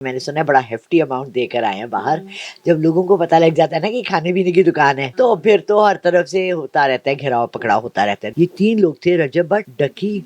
میں نے سنا ہے بڑا ہیفٹی اماؤنٹ دے کر آئے ہیں باہر. جب لوگوں کو پتہ لگ جاتا ہے نا کہ کھانے پینے کی دکان ہے تو پھر تو ہر طرف سے ہوتا رہتا ہے، گھیراؤ پکڑاؤ ہوتا رہتا ہے. یہ 3 لوگ تھے، رجب بٹ، ڈکی،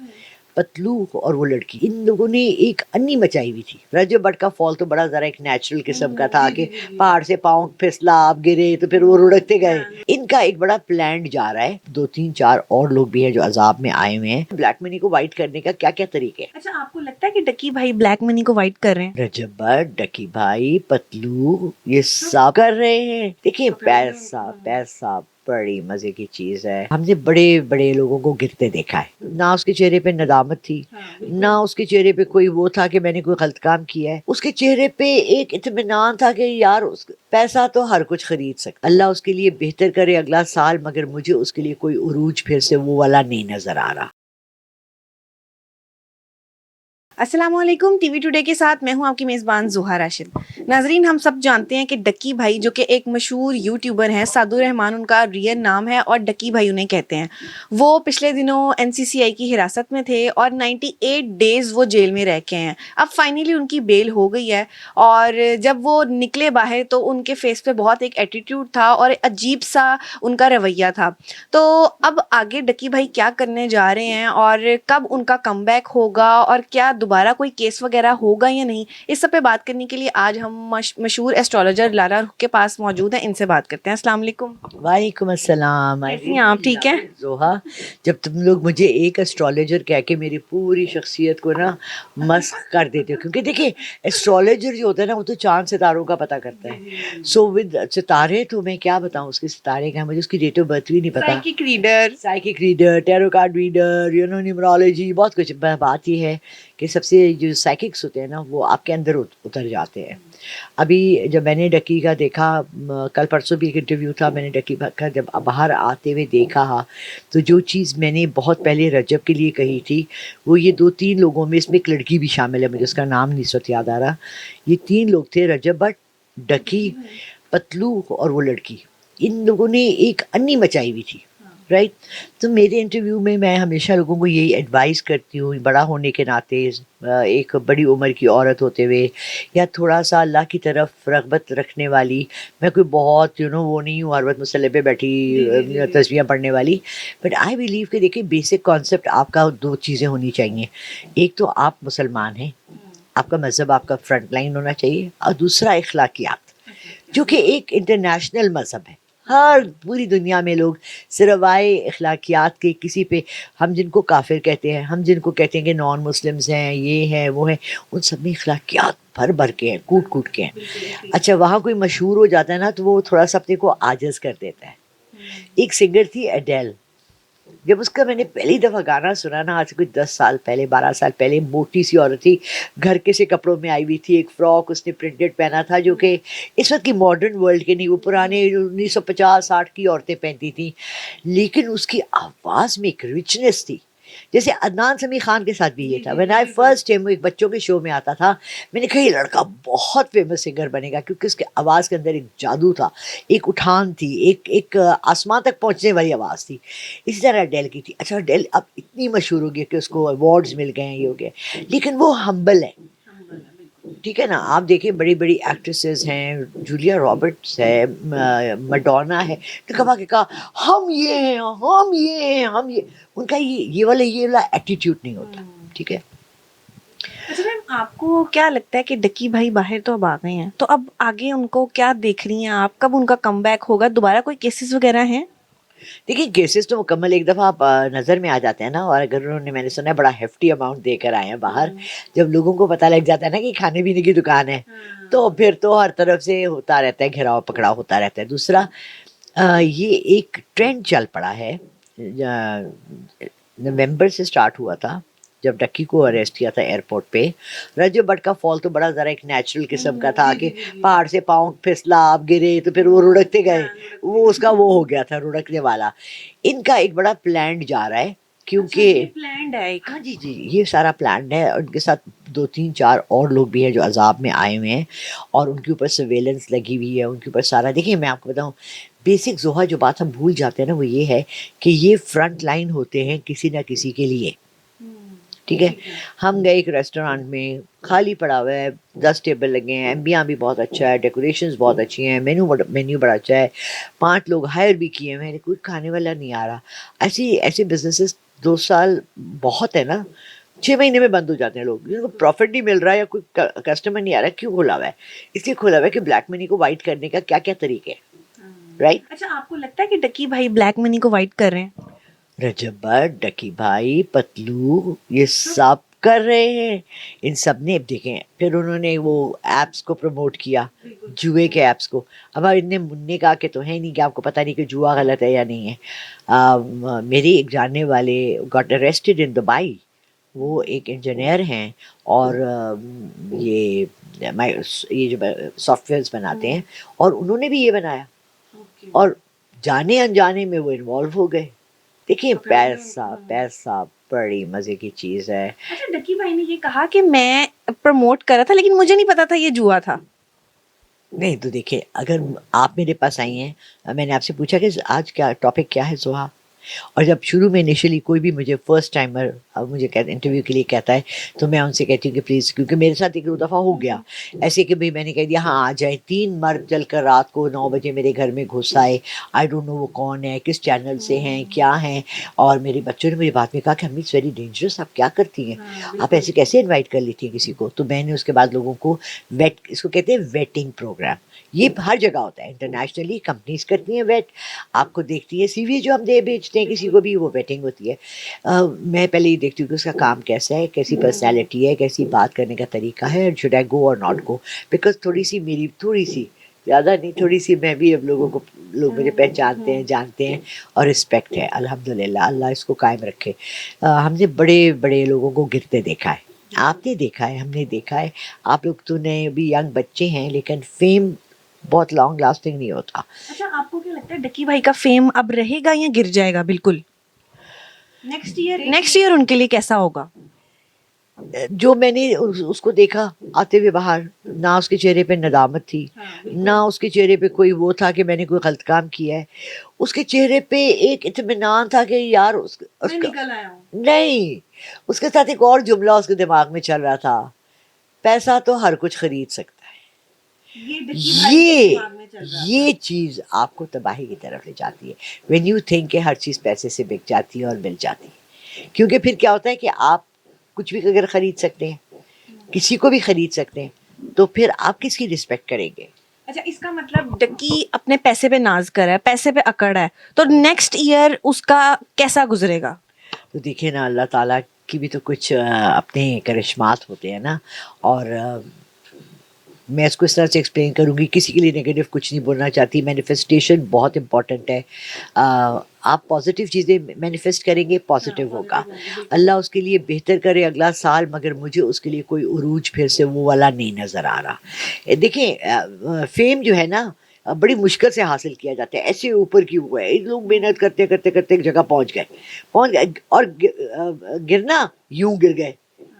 پتلو اور وہ لڑکی. ان لوگوں نے ایک انی مچائی ہوئی تھی. رجب بٹ کا فال تو بڑا ذرا ایک نیچرل قسم کا تھا کہ پہاڑ سے پاؤں پھسلا، آپ گرے تو پھر وہ رڑکتے گئے. ان کا ایک بڑا پلانڈ جا رہا ہے. 2 3 4 اور لوگ بھی ہیں جو عذاب میں آئے ہوئے ہیں. بلیک منی کو وائٹ کرنے کا کیا کیا طریقے ہیں؟ اچھا، آپ کو لگتا ہے کہ ڈکی بھائی بلیک منی کو وائٹ کر رہے ہیں؟ رجب بٹ، ڈکی بھائی، پتلو، یہ سب کر رہے ہیں. دیکھیں، پیسہ پیسہ بڑی مزے کی چیز ہے. ہم نے بڑے بڑے لوگوں کو گرتے دیکھا ہے. نہ اس کے چہرے پہ ندامت تھی، نہ اس کے چہرے پہ کوئی وہ تھا کہ میں نے کوئی غلط کام کیا ہے. اس کے چہرے پہ ایک اطمینان تھا کہ یار پیسہ تو ہر کچھ خرید سکتا، اللہ اس کے لیے بہتر کرے اگلا سال، مگر مجھے اس کے لیے کوئی عروج پھر سے وہ والا نہیں نظر آ رہا. السلام علیکم. ٹی وی ٹوڈے کے ساتھ میں ہوں آپ کی میزبان زوہا راشد. ناظرین، ہم سب جانتے ہیں کہ ڈکی بھائی جو کہ ایک مشہور یوٹیوبر ہیں، سعد الرحمان ان کا ریئل نام ہے اور ڈکی بھائی انہیں کہتے ہیں. وہ پچھلے دنوں NCCI کی حراست میں تھے اور 98 ڈیز وہ جیل میں رہ کے ہیں. اب فائنلی ان کی بیل ہو گئی ہے اور جب وہ نکلے باہر تو ان کے فیس پہ بہت ایک ایٹیٹیوڈ تھا اور عجیب سا ان کا رویہ تھا. تو اب آگے ڈکی بھائی کیا کرنے جا رہے ہیں اور کب ان کا کم بیک ہوگا اور کیا دوبارہ کوئی کیس وغیرہ ہوگا یا نہیں، اس سب پہ بات کرنے کے لیے آج ہم مشہور ایسٹرولوجر لارا رخ کے پاس موجود ہیں. ان سے بات کرتے ہیں. السلام علیکم. وعلیکم السلام. کیسی ہیں آپ؟ ٹھیک ہیں؟ زوہا، جب تم لوگ مجھے ایک اسٹرالوجر کہہ کے میری پوری شخصیت کو نا مسخ کر دیتے ہو، کیونکہ دیکھیں اسٹرالوجر جو ہوتا ہے نا وہ تو چاند ستاروں کا پتہ کرتا ہے. سو ود ستارے تو میں کیا بتاؤں اس کے ستارے کا، مجھے اس کی ڈیٹ آف برتھ بھی نہیں پتا. Psychic reader, tarot card reader, numerology, بہت کچھ. بات یہ ہے کہ سب سے جو سائیککس ہوتے ہیں نا وہ آپ کے اندر اتر جاتے ہیں. ابھی جب میں نے ڈکی کا دیکھا، کل پرسوں بھی ایک انٹرویو تھا، میں نے ڈکی کا جب باہر آتے ہوئے دیکھا تو جو چیز میں نے بہت پہلے رجب کے لیے کہی تھی وہ یہ 2 3 لوگوں میں، اس میں ایک لڑکی بھی شامل ہے، مجھے اس کا نام نہیں اس وقت یاد آ رہا. یہ 3 لوگ تھے، رجب بٹ، ڈکی، پتلو اور وہ لڑکی. ان لوگوں نے ایک انی مچائی ہوئی تھی، رائٹ. تو میرے انٹرویو میں ہمیشہ لوگوں کو یہی ایڈوائز کرتی ہوں، بڑا ہونے کے ناطے، ایک بڑی عمر کی عورت ہوتے ہوئے یا تھوڑا سا اللہ کی طرف رغبت رکھنے والی، میں کوئی بہت وہ نہیں ہوں ہر وقت مسئلے پہ بیٹھی تسبیحاں پڑھنے والی، بٹ آئی بلیو کہ دیکھیں بیسک کانسیپٹ آپ کا 2 چیزیں ہونی چاہیے. ایک تو آپ مسلمان ہیں، آپ کا مذہب آپ کا فرنٹ لائن ہونا چاہیے، اور دوسرا اخلاقیات، جو کہ ایک انٹرنیشنل مذہب ہے. ہر پوری دنیا میں لوگ سروائے اخلاقیات کے کسی پہ، ہم جن کو کافر کہتے ہیں، ہم جن کو کہتے ہیں کہ نان مسلمز ہیں، یہ ہیں وہ ہیں، ان سب میں اخلاقیات بھر بھر کے ہیں، کوٹ کوٹ کے ہیں. اچھا، وہاں کوئی مشہور ہو جاتا ہے نا تو وہ تھوڑا سا اپنے کو عاجز کر دیتا ہے. ایک سنگر تھی ایڈیل، جب اس کا میں نے پہلی دفعہ گانا سنا نا، آج سے کوئی 10 سال پہلے، 12 سال پہلے، موٹی سی عورت تھی، گھر کے سے کپڑوں میں آئی ہوئی تھی، ایک فراک اس نے پرنٹڈ پہنا تھا جو کہ اس وقت کی ماڈرن ورلڈ کے نہیں، وہ پرانے 1950-60 کی عورتیں پہنتی تھیں، لیکن اس کی آواز میں ایک رچنس تھی. جیسے عدنان سمیع خان کے ساتھ بھی یہ تھا. وین آئی فرسٹ ٹائم، وہ ایک بچوں کے شو میں آتا تھا، میں نے کہا یہ لڑکا بہت فیمس سنگر بنے گا، کیونکہ اس کے آواز کے اندر ایک جادو تھا، ایک اٹھان تھی، ایک آسمان تک پہنچنے والی آواز تھی. اسی طرح ایڈیل کی تھی. اچھا، ایڈیل اب اتنی مشہور ہو گئی کہ اس کو ایوارڈز مل گئے ہیں، یہ ہو گیا، لیکن وہ ہمبل ہے. ٹھیک ہے نا. آپ دیکھیں بڑی بڑی ایکٹریسز ہیں، جولیا رابرٹس ہے، مڈونا ہے، تو کبا کہ کہا ہم یہ ہیں، ہم یہ ہیں، ہم یہ، ان کا یہ والا ایٹیٹیوڈ نہیں ہوتا. ٹھیک ہے. اچھا میم، آپ کو کیا لگتا ہے کہ ڈکی بھائی باہر تو اب آ گئے ہیں، تو اب آگے ان کو کیا دیکھ رہی ہیں آپ؟ کب ان کا کم بیک ہوگا؟ دوبارہ کوئی کیسز وغیرہ ہیں؟ دیکھیے کیسز تو مکمل ایک دفعہ آپ نظر میں آ جاتے ہیں نا، اور اگر انہوں نے، میں نے سنا ہے بڑا ہیفٹی اماؤنٹ دے کر آئے ہیں باہر. جب لوگوں کو پتہ لگ جاتا ہے نا کہ کھانے پینے کی دکان ہے تو پھر تو ہر طرف سے ہوتا رہتا ہے، گھیراؤ پکڑاؤ ہوتا رہتا ہے. دوسرا یہ ایک ٹرینڈ چل پڑا ہے، نومبر سے سٹارٹ ہوا تھا جب ڈکی کو اریسٹ کیا تھا ایئرپورٹ پہ. رجب بٹ کا فال تو بڑا ذرا ایک نیچرل قسم کا تھا کہ پہاڑ سے پاؤں پھسلا، آپ گرے تو پھر وہ رڑکتے گئے، وہ اس کا وہ ہو گیا تھا، رڑکنے والا. ان کا ایک بڑا پلانڈ جا رہا ہے، کیونکہ پلانڈ ہے ایک. ہاں جی یہ سارا پلانڈ ہے. ان کے ساتھ 2 3 4 اور لوگ بھی ہیں جو عذاب میں آئے ہوئے ہیں، اور ان کے اوپر سرویلنس لگی ہوئی ہے، ان کے اوپر سارا. دیکھیے میں آپ کو بتاؤں، بیسک زوہا جو بات ہم بھول جاتے ہیں نا وہ یہ ہے کہ یہ فرنٹ لائن ہوتے ہیں کسی نہ کسی کے لیے. ٹھیک ہے. ہم گئے ایک ریسٹورانٹ میں, خالی پڑا ہوا ہے, 10 ٹیبل لگے ہیں, ایمبیاں بھی بہت اچھا ہے, ڈیکوریشنز بہت اچھی ہیں, مینیو بڑا اچھا ہے, 5 لوگ ہائر بھی کیے ہیں, کوئی کھانے والا نہیں آ رہا. ایسے بزنسز 2 سال بہت ہے نا, 6 مہینے میں بند ہو جاتے ہیں لوگ, جن کو پروفٹ نہیں مل رہا ہے یا کوئی کسٹمر نہیں آ رہا. کیوں کھولا ہوا ہے؟ اس لیے کھولا ہوا ہے کہ بلیک منی کو وائٹ کرنے کا کیا کیا طریقے ہیں, رائٹ. اچھا آپ کو لگتا ہے کہ ڈکی بھائی بلیک منی کو وائٹ کر رہے ہیں؟ رجب بٹ, ڈکی بھائی, پتلو, یہ سب کر رہے ہیں. ان سب نے دیکھیں, پھر انہوں نے وہ ایپس کو پروموٹ کیا, جوئے کے ایپس کو. اب اتنے مننے کا کہ تو ہے نہیں کہ آپ کو پتہ نہیں کہ جوا غلط ہے یا نہیں ہے. میری ایک جاننے والے گاٹ اریسٹڈ ان دبئی, وہ ایک انجینئر ہیں اور یہ جو سافٹ ویئرس بناتے ہیں, اور انہوں نے بھی یہ بنایا, اور جانے انجانے میں وہ انوالو ہو گئے. دیکھیں پیسہ بڑی مزے کی چیز ہے. اچھا ڈکی بھائی نے یہ کہا کہ میں پروموٹ کر رہا تھا لیکن مجھے نہیں پتا تھا یہ جوا تھا. نہیں تو دیکھیں, اگر آپ میرے پاس آئی ہیں, میں نے آپ سے پوچھا کہ آج کیا ٹاپک کیا ہے زحا, اور جب شروع میں انیشلی کوئی بھی مجھے فرسٹ ٹائمر مجھے انٹرویو کے لیے کہتا ہے تو میں ان سے کہتی ہوں کہ پلیز, کیونکہ میرے ساتھ ایک 2 دفعہ ہو گیا ایسے کہ بھائی میں نے کہہ دیا ہاں آ جائیں. 3 مرد چل کر رات کو 9 بجے میرے گھر میں گھس آئے. آئی ڈونٹ نو وہ کون ہے, کس چینل سے ہیں, کیا ہیں. اور میرے بچوں نے میری بات میں کہا کہ امی اٹس ویری ڈینجرس, آپ کیا کرتی ہیں, آپ ایسے کیسے انوائٹ کر لیتی ہیں کسی کو. تو میں نے اس کے بعد لوگوں کو اس کو کہتے ہیں ویٹنگ پروگرام. یہ ہر جگہ ہوتا ہے, انٹرنیشنلی کمپنیز کرتی ہیں ویٹ, آپ کو دیکھتی ہیں سی وی جو ہم بھیجتے ہیں کسی کو بھی, وہ ویٹنگ ہوتی ہے. میں پہلے یہ دیکھتی ہوں کہ اس کا کام کیسا ہے, کیسی پرسنالٹی ہے, کیسی بات کرنے کا طریقہ ہے, شوڈ آئی گو اور ناٹ گو. بیکاز تھوڑی سی زیادہ نہیں, تھوڑی سی میں بھی, اب لوگ مجھے پہچانتے ہیں, جانتے ہیں, اور رسپیکٹ ہے الحمدللہ, اللہ اس کو قائم رکھے. ہم نے بڑے بڑے لوگوں کو گرتے دیکھا ہے, آپ نے دیکھا ہے, ہم نے دیکھا ہے. آپ لوگ تو نئے ابھی ینگ بچے ہیں, لیکن فیم بہت لانگ لاسٹنگ نہیں ہوتا. اچھا آپ کو کیا لگتا ہے ڈکی بھائی کا فیم اب رہے گا یا گر جائے گا بالکل؟ نیکسٹ ایئر ان کے لیے کیسا ہوگا؟ جو میں نے اس کو دیکھا آتے ہوئے باہر, نہ اس کے چہرے پہ ندامت تھی, نہ اس کے چہرے پہ کوئی وہ تھا کہ میں نے کوئی غلط کام کیا ہے. اس کے چہرے پہ ایک اطمینان تھا کہ یار اس کا نہیں, اس کے ساتھ ایک اور جملہ اس کے دماغ میں چل رہا تھا, پیسہ تو ہر کچھ خرید سکتا ہے. یہ چیز آپ کو تباہی کی طرف لے جاتی ہے, وین یو تھنک کہ ہر چیز پیسے سے بک جاتی ہے اور مل جاتی ہے. کیونکہ پھر کیا ہوتا ہے کہ آپ کچھ بھی اگر خرید سکتے ہیں, کسی کو بھی خرید سکتے ہیں, تو پھر آپ کس کی رسپیکٹ کریں گے؟ اچھا اس کا مطلب ڈکی اپنے پیسے پہ ناز کر رہا ہے, پیسے پہ اکڑ ہے, تو نیکسٹ ایئر اس کا کیسا گزرے گا؟ تو دیکھیں نا, اللہ تعالیٰ کی بھی تو کچھ اپنے کرشمات ہوتے ہیں نا, اور میں اس کو اس طرح سے ایکسپلین کروں گی, کسی کے لیے نیگیٹو کچھ نہیں بولنا چاہتی. مینیفیسٹیشن بہت امپورٹنٹ ہے. آپ پازیٹیو چیزیں مینیفیسٹ کریں گے, پازیٹیو ہوگا, اللہ اس کے لیے بہتر کرے اگلا سال, مگر مجھے اس کے لیے کوئی عروج پھر سے وہ والا نہیں نظر آ رہا. دیکھیں فیم جو ہے نا بڑی مشکل سے حاصل کیا جاتا ہے, ایسے اوپر کی ہوا ہے, لوگ محنت کرتے کرتے کرتے ایک جگہ پہنچ گئے, اور گرنا یوں گر گئے,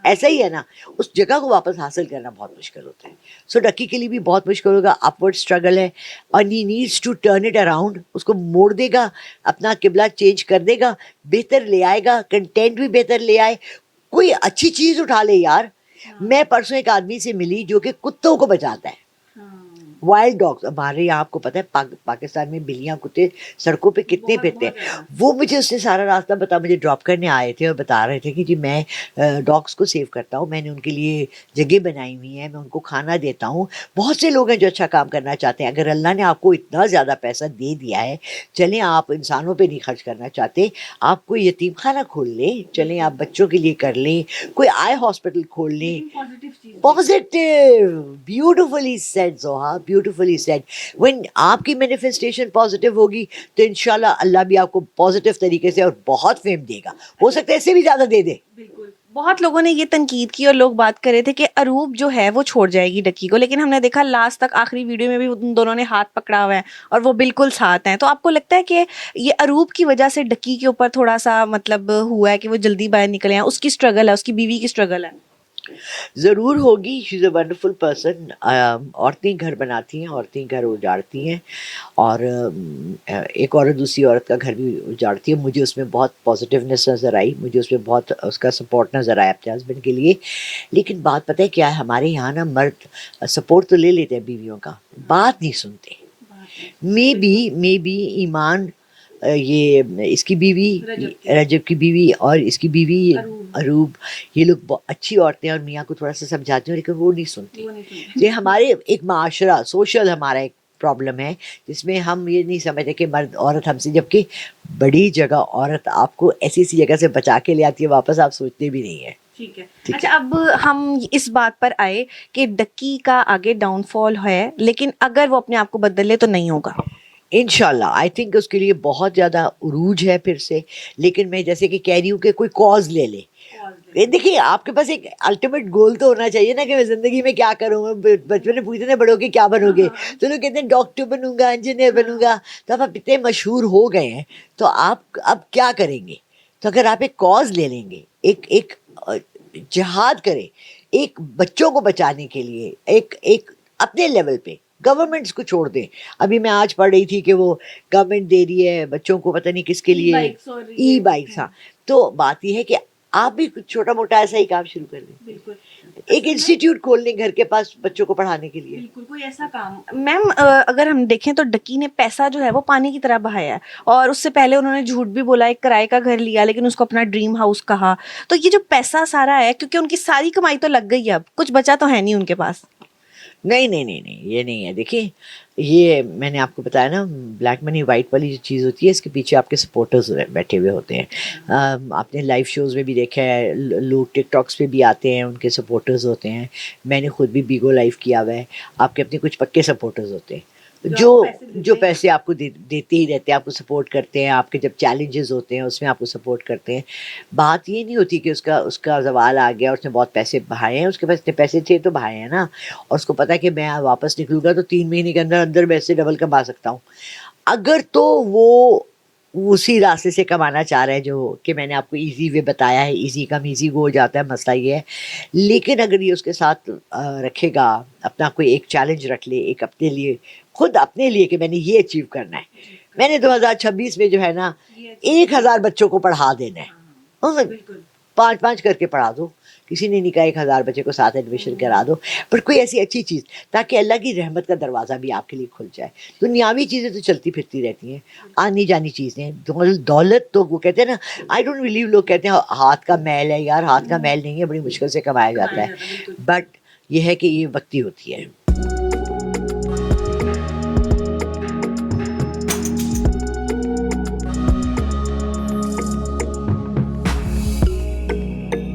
ایسا ہی ہے نا. اس جگہ کو واپس حاصل کرنا بہت مشکل ہوتا ہے. سو ڈکی کے لیے بھی بہت مشکل ہوگا, اپورڈ اسٹرگل ہے, اور he needs to turn it around, اس کو موڑ دے گا, اپنا قبلہ چینج کر دے گا, بہتر لے آئے گا, کنٹینٹ بھی بہتر لے آئے, کوئی اچھی چیز اٹھا لے یار. میں پرسوں ایک آدمی سے ملی جو کہ کتوں کو بچاتا ہے, وائلڈ ڈاگس. ہمارے یہاں آپ کو پتہ ہے پاکستان میں بلیاں کتے سڑکوں پہ کتنے پھرتے ہیں. وہ مجھے اس نے سارا راستہ مجھے ڈراپ کرنے آئے تھے اور بتا رہے تھے کہ جی میں ڈاگس کو سیو کرتا ہوں, میں نے ان کے لیے جگہ بنائی ہوئی ہیں, میں ان کو کھانا دیتا ہوں. بہت سے لوگ ہیں جو اچھا کام کرنا چاہتے ہیں. اگر اللہ نے آپ کو اتنا زیادہ پیسہ دے دیا ہے, چلیں آپ انسانوں پہ نہیں خرچ کرنا چاہتے, آپ کوئی یتیم خانہ کھول لیں, چلیں آپ بچوں کے لیے کر لیں, کوئی آئی ہاسپٹل کھول لیں. Positive, beautifully said Zoha, beautifully said. When آپ کی مینیفیسٹیشن پازیٹیو ہوگی تو انشاءاللہ اللہ بھی آپ کو پازیٹیو طریقے سے اور بہت فیم دے گا, ہو سکتا ہے اس سے بھی زیادہ دے دے. بالکل. بہت لوگوں نے یہ تنقید کی اور لوگ بات کر رہے تھے کہ اروب جو ہے وہ چھوڑ جائے گی ڈکی کو, لیکن ہم نے دیکھا لاسٹ تک آخری ویڈیو میں بھی ان دونوں نے ہاتھ پکڑا ہوا ہے اور وہ بالکل ساتھ ہیں. تو آپ کو لگتا ہے کہ یہ اروب کی وجہ سے ڈکی کے اوپر تھوڑا سا مطلب ہوا ہے کہ وہ جلدی باہر نکلے ہیں, اس کی اسٹرگل ہے, اس کی بیوی کی اسٹرگل ہے؟ ضرور ہوگی. شی از اے ونڈرفل پرسن. عورتیں گھر بناتی ہیں, عورتیں گھر اجاڑتی ہیں, اور ایک عورت دوسری عورت کا گھر بھی اجاڑتی ہے. مجھے اس میں بہت پازیٹیونیس نظر آئی, مجھے اس میں بہت اس کا سپورٹ نظر آیا اپنے ہسبینڈ کے لیے. لیکن بات پتہ ہے کیا ہے, ہمارے یہاں نا مرد سپورٹ تو لے لیتے ہیں بیویوں کا, بات نہیں سنتے. مے بی ایمان یہ اس کی بیوی رجب کی بیوی اور اس کی بیوی اروب, یہ لوگ اچھی عورتیں اور میاں کو تھوڑا سا سمجھاتی ہیں, لیکن وہ نہیں سنتی. یہ ہمارے ایک معاشرہ سوشل ہمارا ایک پرابلم ہے, جس میں ہم یہ نہیں سمجھتے کہ مرد عورت ہم سے, جبکہ بڑی جگہ عورت آپ کو ایسی ایسی جگہ سے بچا کے لے آتی ہے واپس, آپ سوچتے بھی نہیں ہیں. ٹھیک ہے. اچھا, اب ہم اس بات پر آئے کہ ڈکی کا آگے ڈاؤن فال ہے, لیکن اگر وہ اپنے آپ کو بدل لے تو نہیں ہوگا. انشاءاللہ آئی تھنک اس کے لیے بہت زیادہ عروج ہے پھر سے. لیکن میں جیسے کہ کہہ رہی ہوں کہ کوئی کاز لے لے. دیکھیے آپ کے پاس ایک الٹیمیٹ گول تو ہونا چاہیے نا, کہ میں زندگی میں کیا کروں. بچپن میں پوچھتے تھے بڑوں کے کیا بنو گے, تو لوگ کہتے ہیں ڈاکٹر بنوں گا, انجینئر بنوں گا. تو اب آپ اتنے مشہور ہو گئے ہیں تو آپ اب کیا کریں گے. تو اگر آپ ایک کاز لے لیں گے, ایک جہاد کریں ایک بچوں کو بچانے کے لیے, ایک اپنے لیول پہ, گورنمنٹس کو چھوڑ دیں. ابھی میں آج پڑھ رہی تھی کہ وہ گورنمنٹ دے رہی ہے بچوں کو پتہ نہیں کس کے لیے ای بائکس. ہاں, تو بات یہ ہے کہ آپ بھی کچھ چھوٹا موٹا ایسا ہی کام شروع کر دیں. بالکل, ایک انسٹیٹیوٹ کھول لیں گھر کے پاس بچوں کو پڑھانے کے لیے. بالکل کوئی ایسا کام. میم اگر ہم دیکھیں تو ڈکی نے پیسہ جو ہے وہ پانی کی طرح بہایا ہے, اور اس سے پہلے انہوں نے جھوٹ بھی بولا, ایک کرائے کا گھر لیا لیکن اس کو اپنا ڈریم ہاؤس کہا. تو یہ جو پیسہ سارا ہے, کیونکہ ان کی ساری کمائی تو لگ گئی ہے, اب کچھ بچا تو ہے نہیں ان کے پاس. نہیں نہیں نہیں نہیں, یہ نہیں ہے. دیکھیں یہ میں نے آپ کو بتایا نا, بلیک منی وائٹ والی جو چیز ہوتی ہے, اس کے پیچھے آپ کے سپورٹرز بیٹھے ہوئے ہوتے ہیں. آپ نے لائیو شوز میں بھی دیکھا ہے, لوگ ٹک ٹاکس پہ بھی آتے ہیں, ان کے سپورٹرز ہوتے ہیں. میں نے خود بھی بیگو لائیو کیا ہوا ہے. آپ کے اپنے کچھ پکے سپورٹرز ہوتے ہیں جو پیسے آپ کو دیتے ہی رہتے ہیں, آپ کو سپورٹ کرتے ہیں. آپ کے جب چیلنجز ہوتے ہیں اس میں آپ کو سپورٹ کرتے ہیں. بات یہ نہیں ہوتی کہ اس کا زوال آ گیا, اس نے بہت پیسے بہائے ہیں, اس کے پاس اتنے پیسے تھے تو بہائے ہیں نا, اور اس کو پتا ہے کہ میں واپس نکلوں گا تو 3 مہینے کے اندر اندر میں سے ڈبل کما سکتا ہوں. اگر تو وہ اسی راستے سے کمانا چاہ رہا ہے جو کہ میں نے آپ کو ایزی وے بتایا ہے, ایزی کم ایزی گو ہو جاتا ہے, مسئلہ یہ ہے. لیکن اگر یہ اس کے ساتھ رکھے گا, اپنا کوئی ایک چیلنج رکھ لے, ایک اپنے لیے, خود اپنے لیے کہ میں نے یہ اچیو کرنا ہے, میں نے 2026 میں جو ہے نا 1000 بچوں کو پڑھا دینا ہے. 5 کر کے پڑھا دو, کسی نے نہیں کہا 1000 بچے کو ساتھ ایڈمیشن کرا دو, پر کوئی ایسی اچھی چیز تاکہ اللہ کی رحمت کا دروازہ بھی آپ کے لیے کھل جائے. دنیاوی چیزیں تو چلتی پھرتی رہتی ہیں, آنی جانی چیزیں. دولت تو وہ کہتے ہیں نا, آئی ڈونٹ بلیو, لوگ کہتے ہیں ہاتھ کا میل ہے. یار ہاتھ کا میل نہیں ہے, بڑی مشکل سے کمایا جاتا ہے, بٹ یہ ہے کہ یہ وقتی ہوتی ہے.